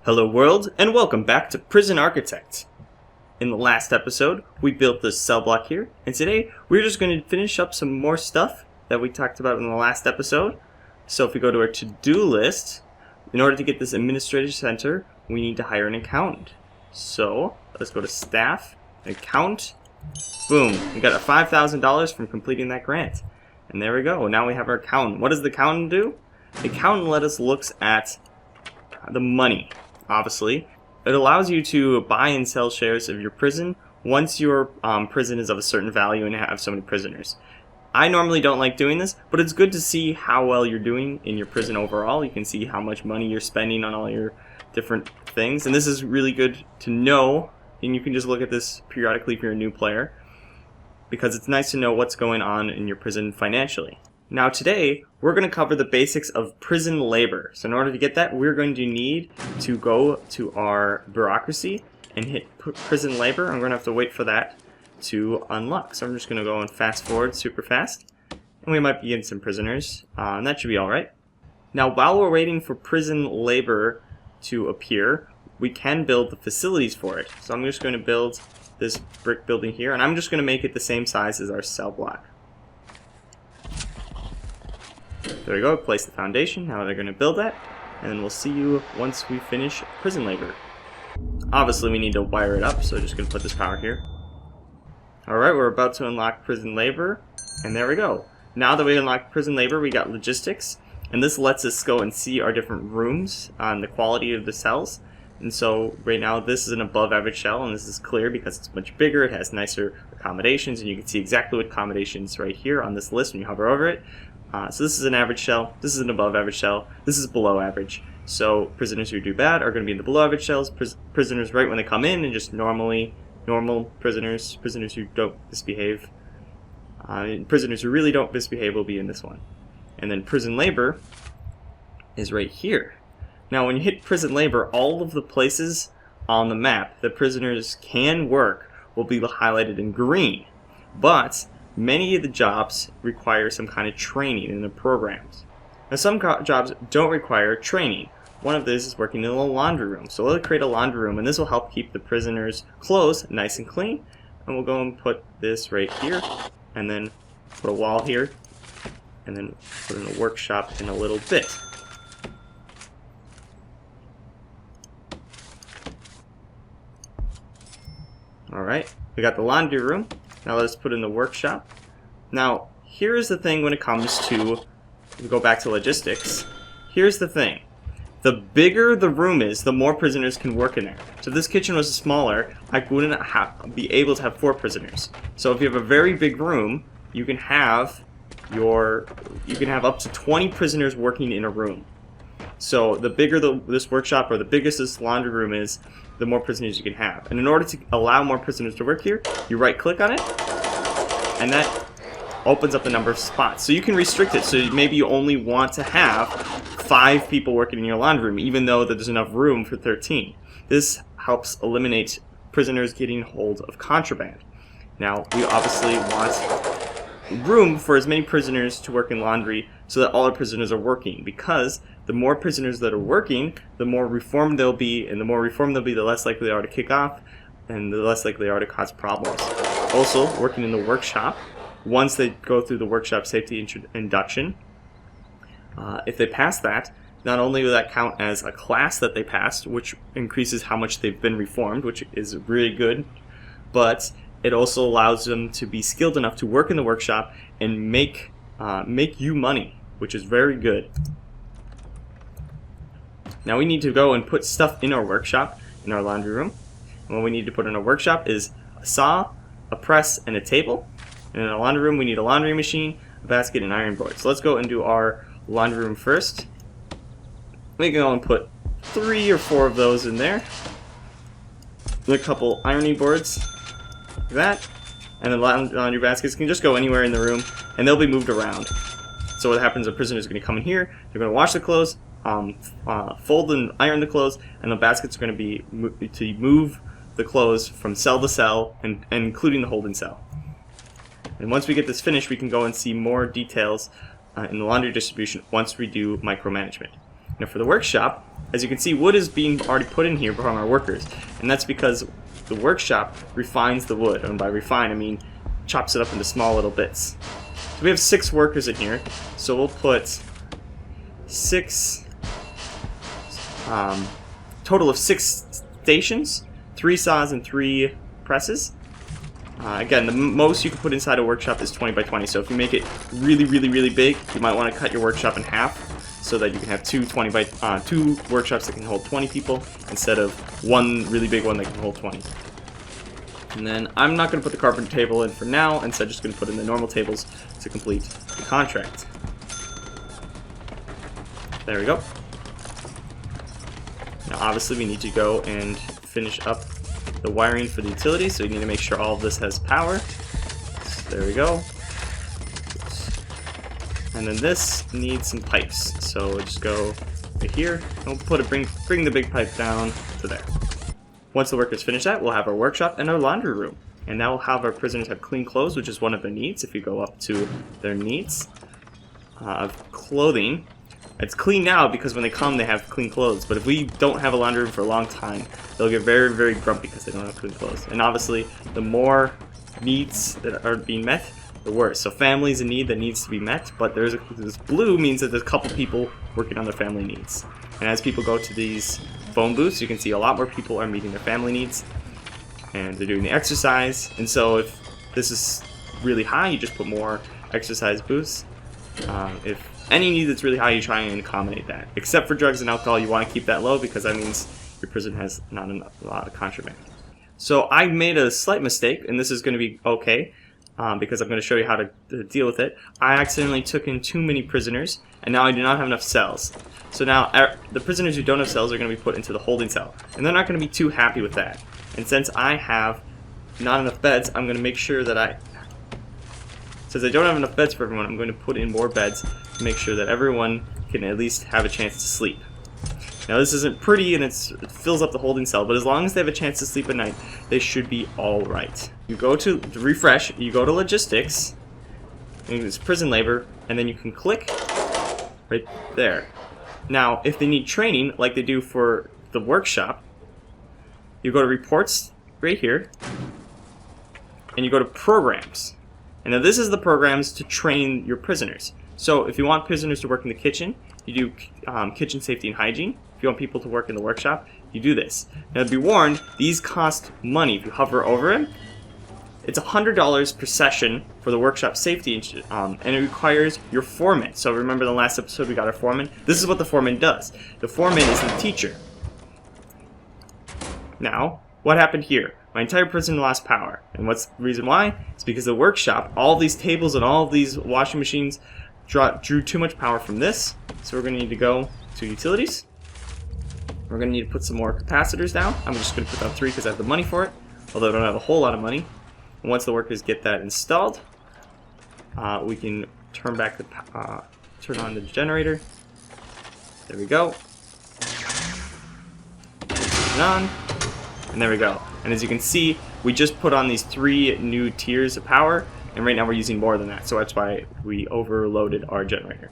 Hello world, and welcome back to Prison Architect. In the last episode, we built this cell block here, and today we're just going to finish up some more stuff that we talked about in the last episode. So if we go to our to-do list, in order to get this administrative center, we need to hire an accountant. So let's go to staff, account, boom, we got a $5,000 from completing that grant. And there we go, now we have our accountant. What does the accountant do? The accountant let us look at the money. Obviously, it allows you to buy and sell shares of your prison once your prison is of a certain value and have so many prisoners. I normally don't like doing this, but it's good to see how well you're doing in your prison overall. You can see how much money you're spending on all your different things, and this is really good to know, and you can just look at this periodically if you're a new player, because it's nice to know what's going on in your prison financially. Now today, we're going to cover the basics of prison labor. So in order to get that, we're going to need to go to our bureaucracy and hit prison labor. I'm going to have to wait for that to unlock. So I'm just going to go and fast forward super fast. And we might be getting some prisoners, and that should be alright. Now while we're waiting for prison labor to appear, we can build the facilities for it. So I'm just going to build this brick building here, and I'm just going to make it the same size as our cell block. There we go, place the foundation. Now they're going to build that, and then we'll see you once we finish prison labor. Obviously we need to wire it up, so just going to put this power here. Alright, we're about to unlock prison labor, and there we go. Now that we unlocked prison labor, we got logistics, and this lets us go and see our different rooms on the quality of the cells. And so right now this is an above average cell, and this is clear because it's much bigger, it has nicer accommodations, and you can see exactly what accommodations right here on this list when you hover over it. So this is an average cell, this is an above average cell, this is below average. So prisoners who do bad are going to be in the below average cells, prisoners right when they come in and just normal prisoners, prisoners who don't misbehave, prisoners who really don't misbehave will be in this one. And then prison labor is right here. Now when you hit prison labor, all of the places on the map that prisoners can work will be highlighted in green. But many of the jobs require some kind of training in the programs. Now some jobs don't require training. One of these is working in a laundry room. So we'll create a laundry room, and this will help keep the prisoners' clothes nice and clean. And we'll go and put this right here, and then put a wall here, and then put in a workshop in a little bit. Alright, we got the laundry room. Now let's put in the workshop. Now, here's the thing when it comes to, we go back to logistics. Here's the thing. The bigger the room is, the more prisoners can work in there. So if this kitchen was smaller, I wouldn't be able to have 4 prisoners. So if you have a very big room, you can have up to 20 prisoners working in a room. So the bigger this workshop or the biggest this laundry room is, the more prisoners you can have. And in order to allow more prisoners to work here, you right click on it, and that opens up the number of spots. So you can restrict it, so maybe you only want to have 5 people working in your laundry room, even though there's enough room for 13. This helps eliminate prisoners getting hold of contraband. Now, we obviously want room for as many prisoners to work in laundry so that all our prisoners are working, because the more prisoners that are working, the more reformed they'll be, and the more reformed they'll be, the less likely they are to kick off, and the less likely they are to cause problems. Also, working in the workshop, once they go through the workshop safety induction, if they pass that, not only will that count as a class that they passed, which increases how much they've been reformed, which is really good, but it also allows them to be skilled enough to work in the workshop and make you money, which is very good. Now we need to go and put stuff in our workshop, in our laundry room. And what we need to put in our workshop is a saw, a press, and a table. And in our laundry room we need a laundry machine, a basket, and iron board. So let's go and do our laundry room first. We can go and put 3 or 4 of those in there. And a couple ironing boards, like that. And the laundry baskets can just go anywhere in the room, and they'll be moved around. So what happens, a prisoner is going to come in here, they're going to wash the clothes, fold and iron the clothes, and the baskets are going to be to move the clothes from cell to cell, and including the holding cell. And once we get this finished, we can go and see more details in the laundry distribution once we do micromanagement. Now for the workshop, as you can see, wood is being already put in here from our workers, and that's because the workshop refines the wood, and by refine I mean chops it up into small little bits. So we have 6 workers in here, so we'll put 6, total of 6 stations, 3 saws and 3 presses. Again, the most you can put inside a workshop is 20 by 20, so if you make it really, really, really big, you might want to cut your workshop in half so that you can have 2 workshops that can hold 20 people instead of one really big one that can hold 20. And then I'm not going to put the carpenter table in for now, instead just going to put in the normal tables to complete the contract. There we go. Now obviously we need to go and finish up the wiring for the utilities, so you need to make sure all of this has power. So there we go. And then this needs some pipes, so we'll just go right here and we'll bring the big pipe down to there. Once the workers finish that, we'll have our workshop and our laundry room. And now we'll have our prisoners have clean clothes, which is one of their needs. If you go up to their needs of clothing, it's clean now because when they come they have clean clothes, but if we don't have a laundry room for a long time, they'll get very, very grumpy because they don't have clean clothes. And obviously, the more needs that are being met, the worse. So family's a need that needs to be met, but this blue means that there's a couple people working on their family needs. And as people go to these phone booths, you can see a lot more people are meeting their family needs, and they're doing the exercise. And so if this is really high, you just put more exercise booths. If any need that's really high, you try and accommodate that. Except for drugs and alcohol, you want to keep that low because that means your prison has not a lot of contraband. So I made a slight mistake, and this is going to be okay because I'm going to show you how to deal with it. I accidentally took in too many prisoners, and now I do not have enough cells. So now the prisoners who don't have cells are going to be put into the holding cell, and they're not going to be too happy with that. And since I have not enough beds, I'm going to make sure that since I don't have enough beds for everyone, I'm going to put in more beds to make sure that everyone can at least have a chance to sleep. Now this isn't pretty and it fills up the holding cell, but as long as they have a chance to sleep at night, they should be alright. You go to refresh, you go to logistics, and it's prison labor, and then you can click right there. Now if they need training, like they do for the workshop, you go to reports right here, and you go to programs. And now this is the programs to train your prisoners. So if you want prisoners to work in the kitchen, you do kitchen safety and hygiene. If you want people to work in the workshop, you do this. Now be warned, these cost money. If you hover over it, it's $100 per session for the workshop safety, and it requires your foreman. So remember the last episode we got our foreman? This is what the foreman does. The foreman is the teacher. Now, what happened here? My entire prison lost power. And what's the reason why? It's because the workshop, all these tables and all of these washing machines drew too much power from this. So we're going to need to go to utilities. We're going to need to put some more capacitors down. I'm just going to put down 3 because I have the money for it, although I don't have a whole lot of money. And once the workers get that installed, we can turn on the generator. There we go. Turn it on. And there we go. And as you can see, we just put on these 3 new tiers of power, and right now we're using more than that, so that's why we overloaded our generator.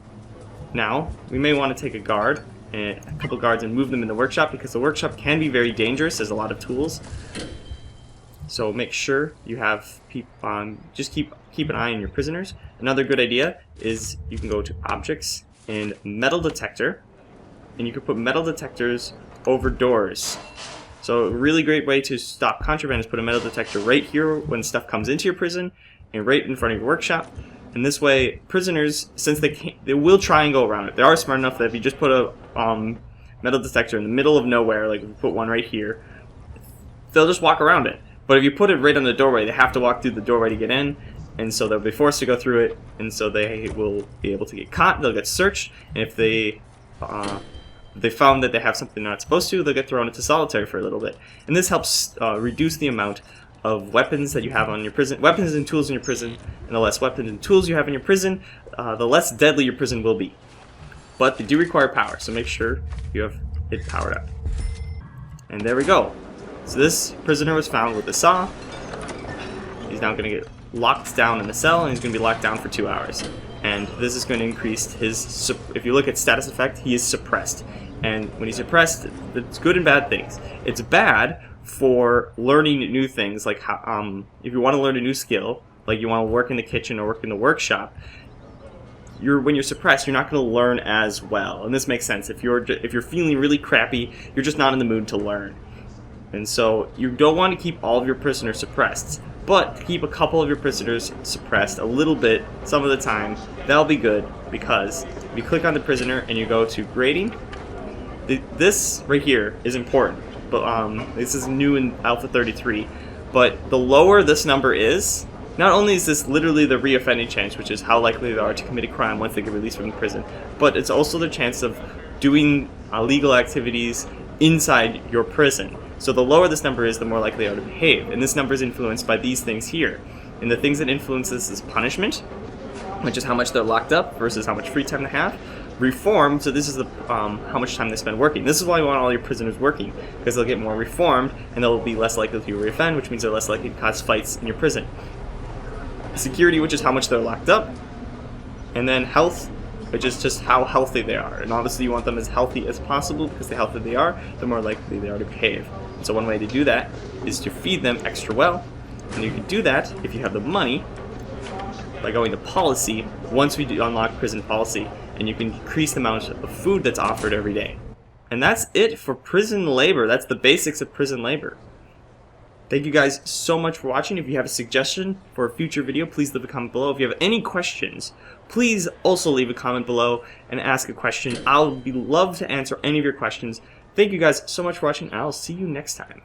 Now, we may want to take a couple guards and move them in the workshop, because the workshop can be very dangerous. There's a lot of tools. So make sure you have just keep an eye on your prisoners. Another good idea is you can go to objects and metal detector, and you can put metal detectors over doors. So a really great way to stop contraband is put a metal detector right here when stuff comes into your prison and right in front of your workshop. And this way, prisoners, since they will try and go around it. They are smart enough that if you just put a metal detector in the middle of nowhere, like if you put one right here, they'll just walk around it. But if you put it right on the doorway, they have to walk through the doorway to get in, and so they'll be forced to go through it, and so they will be able to get caught. They'll get searched, and if they found that they have something they're not supposed to, they'll get thrown into solitary for a little bit. And this helps reduce the amount of weapons that you have on your prison, weapons and tools in your prison, and the less weapons and tools you have in your prison, the less deadly your prison will be. But they do require power, so make sure you have it powered up. And there we go. So this prisoner was found with a saw. He's now going to get locked down in the cell, and he's going to be locked down for 2 hours. and this is going to increase his, if you look at status effect, he is suppressed. And when he's suppressed, it's good and bad things. It's bad for learning new things, like if you want to learn a new skill, like you want to work in the kitchen or work in the workshop, when you're suppressed, you're not going to learn as well. And this makes sense. If you're feeling really crappy, you're just not in the mood to learn. And so you don't want to keep all of your prisoners suppressed, but keep a couple of your prisoners suppressed a little bit some of the time. That'll be good, because if you click on the prisoner and you go to grading, this right here is important. But this is new in Alpha 33. But the lower this number is, not only is this literally the reoffending chance, which is how likely they are to commit a crime once they get released from prison, but it's also the chance of doing illegal activities inside your prison. So the lower this number is, the more likely they are to behave. And this number is influenced by these things here. And the things that influence this is punishment, which is how much they're locked up versus how much free time they have. Reformed, so this is the how much time they spend working. This is why you want all your prisoners working, because they'll get more reformed and they'll be less likely to reoffend, which means they're less likely to cause fights in your prison. Security, which is how much they're locked up, and then health, which is just how healthy they are. And obviously you want them as healthy as possible, because the healthier they are, the more likely they are to behave. And so one way to do that is to feed them extra well, and you can do that if you have the money by going to policy once we unlock prison policy, and you can increase the amount of food that's offered every day. And that's it for prison labor. That's the basics of prison labor. Thank you guys so much for watching. If you have a suggestion for a future video, please leave a comment below. If you have any questions, please also leave a comment below and ask a question. I'll love to answer any of your questions. Thank you guys so much for watching, and I'll see you next time.